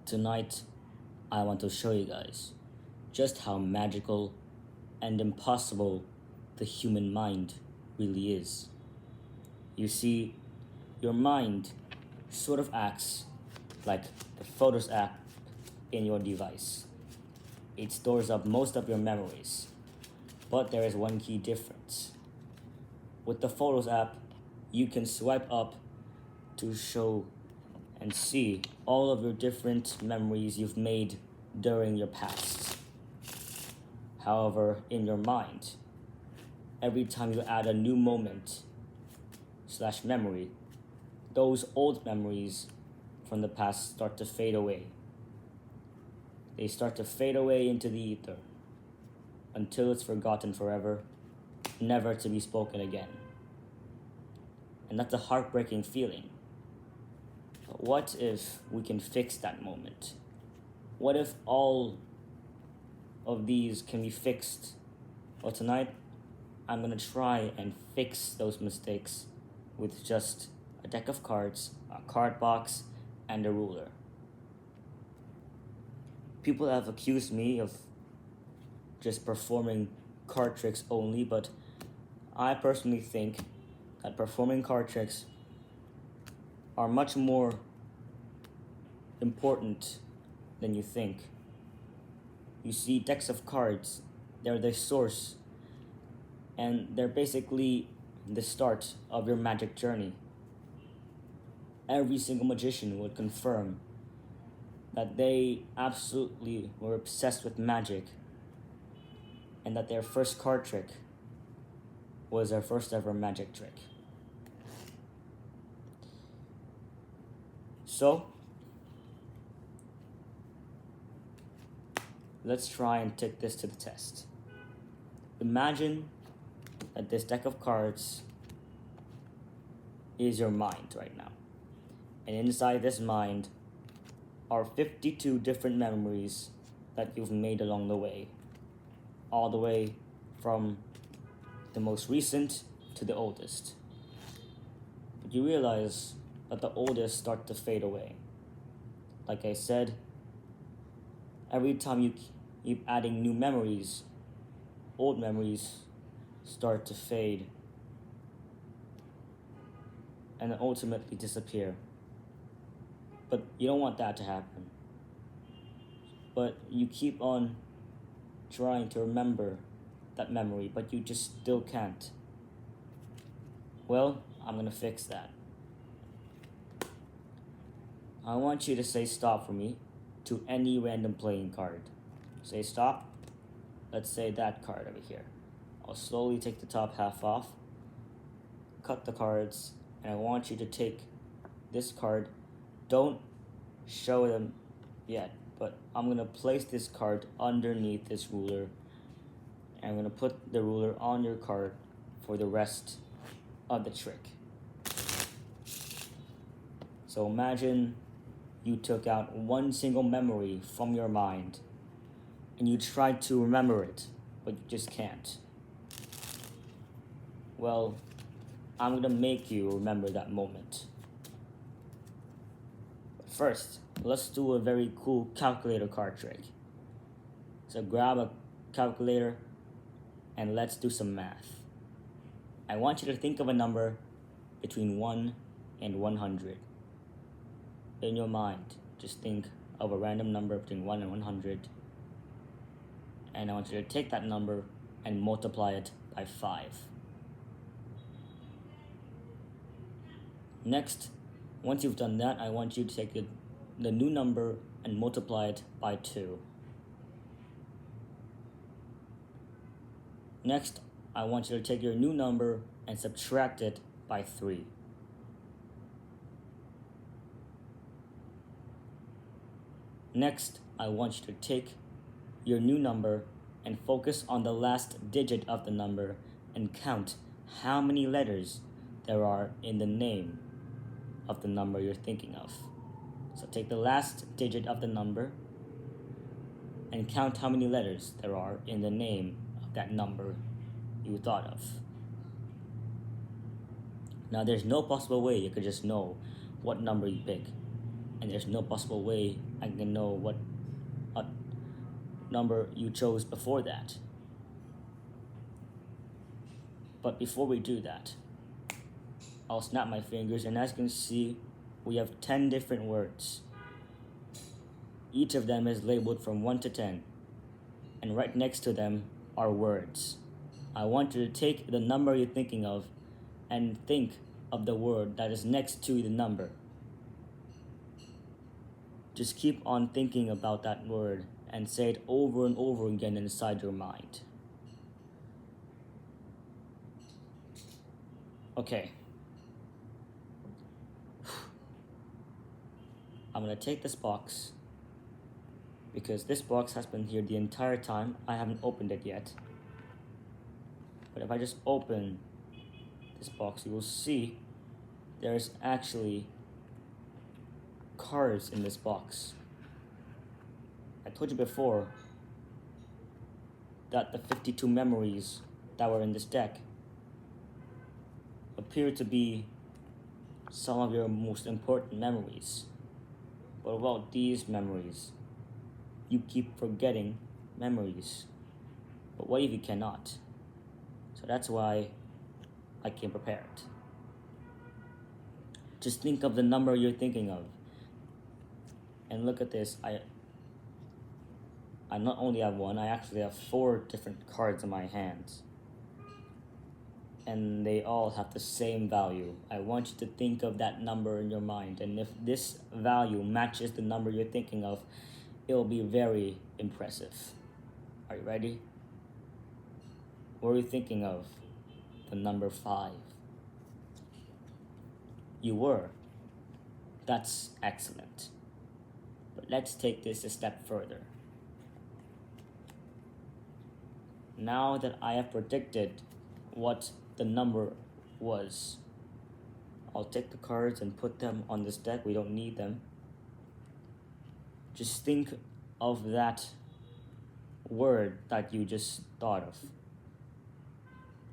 Tonight, I want to show you guys just how magical and impossible the human mind really is. You see, your mind sort of acts like the Photos app in your device. It stores up most of your memories, but there is one key difference. With the Photos app, you can swipe up to show and see all of your different memories you've made during your past. However, in your mind, every time you add a new moment / memory, those old memories from the past start to fade away. They start to fade away into the ether until it's forgotten forever, never to be spoken again. And that's a heartbreaking feeling. But what if we can fix that moment? What if all of these can be fixed? Well, tonight, I'm going to try and fix those mistakes with just a deck of cards, a card box, and a ruler. People have accused me of just performing card tricks only, but I personally think that performing card tricks are much more important than you think. You see, decks of cards, they're the source, and they're basically the start of your magic journey. Every single magician would confirm that they absolutely were obsessed with magic and that their first card trick was their first ever magic trick. So, let's try and take this to the test. Imagine that this deck of cards is your mind right now. And inside this mind are 52 different memories that you've made along the way. All the way from the most recent to the oldest. But you realize that the oldest start to fade away. Like I said, every time you keep adding new memories, old memories start to fade and ultimately disappear. But you don't want that to happen. But you keep on trying to remember that memory, but you just still can't. Well, I'm gonna fix that. I want you to say stop for me to any random playing card. Say stop. Let's say that card over here. I'll slowly take the top half off, cut the cards, and I want you to take this card. Don't show them yet, but I'm gonna place this card underneath this ruler, and I'm gonna put the ruler on your card for the rest of the trick. So imagine you took out one single memory from your mind and you tried to remember it, but you just can't. Well, I'm gonna make you remember that moment. But first, let's do a very cool calculator card trick. So grab a calculator and let's do some math. I want you to think of a number between 1 and 100. In your mind, just think of a random number between 1 and 100. And I want you to take that number and multiply it by 5. Next, once you've done that, I want you to take the new number and multiply it by 2. Next, I want you to take your new number and subtract it by 3. Next, I want you to take your new number and focus on the last digit of the number and count how many letters there are in the name of the number you're thinking of. So take the last digit of the number and count how many letters there are in the name of that number you thought of. Now there's no possible way you could just know what number you pick. and there's no possible way I can know what number you chose before that. But before we do that, I'll snap my fingers, and as you can see, we have 10 different words. Each of them is labeled from 1 to 10, and right next to them are words. I want you to take the number you're thinking of and think of the word that is next to the number. Just keep on thinking about that word and say it over and over again inside your mind. Okay. I'm gonna take this box because this box has been here the entire time. I haven't opened it yet. But if I just open this box, you will see there's actually cards in this box. I told you before that the 52 memories that were in this deck appear to be some of your most important memories. But about these memories, you keep forgetting memories. But what if you cannot? So that's why I came prepared. Just think of the number you're thinking of. And look at this. I not only have one, I actually have 4 different cards in my hands. And they all have the same value. I want you to think of that number in your mind. And if this value matches the number you're thinking of, it will be very impressive. Are you ready? What are you thinking of? The number 5. You were. That's excellent. But let's take this a step further. Now that I have predicted what the number was, I'll take the cards and put them on this deck. We don't need them. Just think of that word that you just thought of.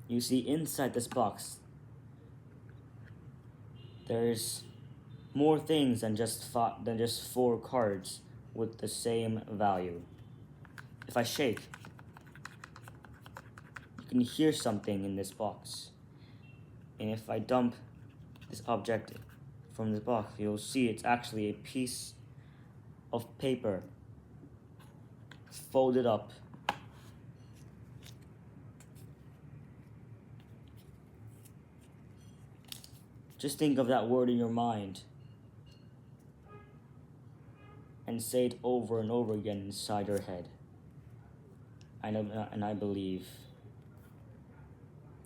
You see, inside this box, there's more things than just 4 cards with the same value. If I shake, you can hear something in this box. And if I dump this object from the box, you'll see it's actually a piece of paper folded up. Just think of that word in your mind and say it over and over again inside your head. I believe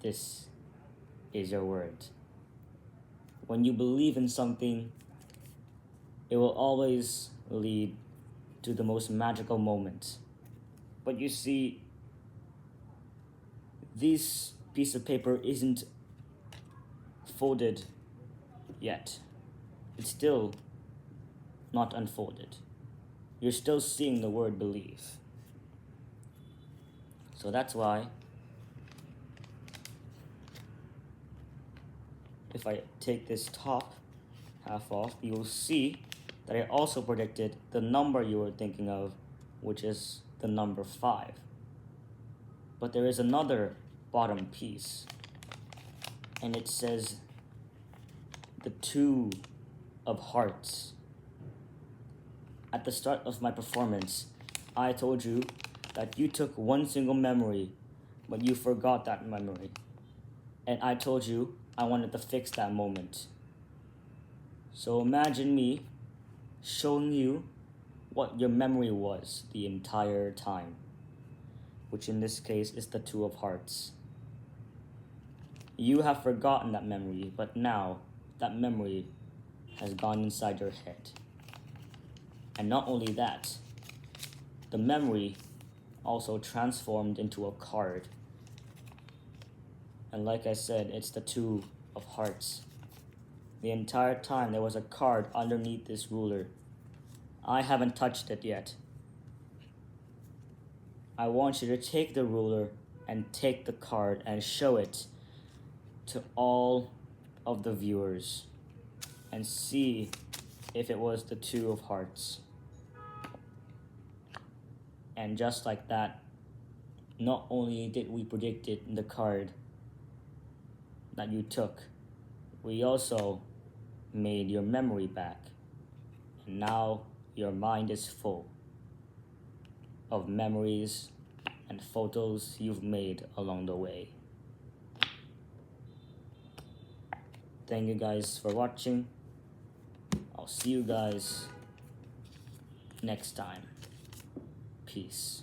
this is your word. When you believe in something, it will always lead to the most magical moment. But you see, this piece of paper isn't folded yet. It's still not unfolded. You're still seeing the word believe. So that's why if I take this top half off, you will see that I also predicted the number you were thinking of, which is the number 5. But there is another bottom piece, and it says the 2 of hearts. At the start of my performance, I told you that you took one single memory, but you forgot that memory. And I told you I wanted to fix that moment. So imagine me showing you what your memory was the entire time, which in this case is the 2 of hearts. You have forgotten that memory, but now that memory has gone inside your head. And not only that, the memory also transformed into a card. And like I said, it's the 2 of hearts. The entire time there was a card underneath this ruler. I haven't touched it yet. I want you to take the ruler and take the card and show it to all of the viewers and see if it was the Two of Hearts. And just like that, not only did we predict it in the card that you took, we also made your memory back. And now your mind is full of memories and photos you've made along the way. Thank you guys for watching. I'll see you guys next time. Peace.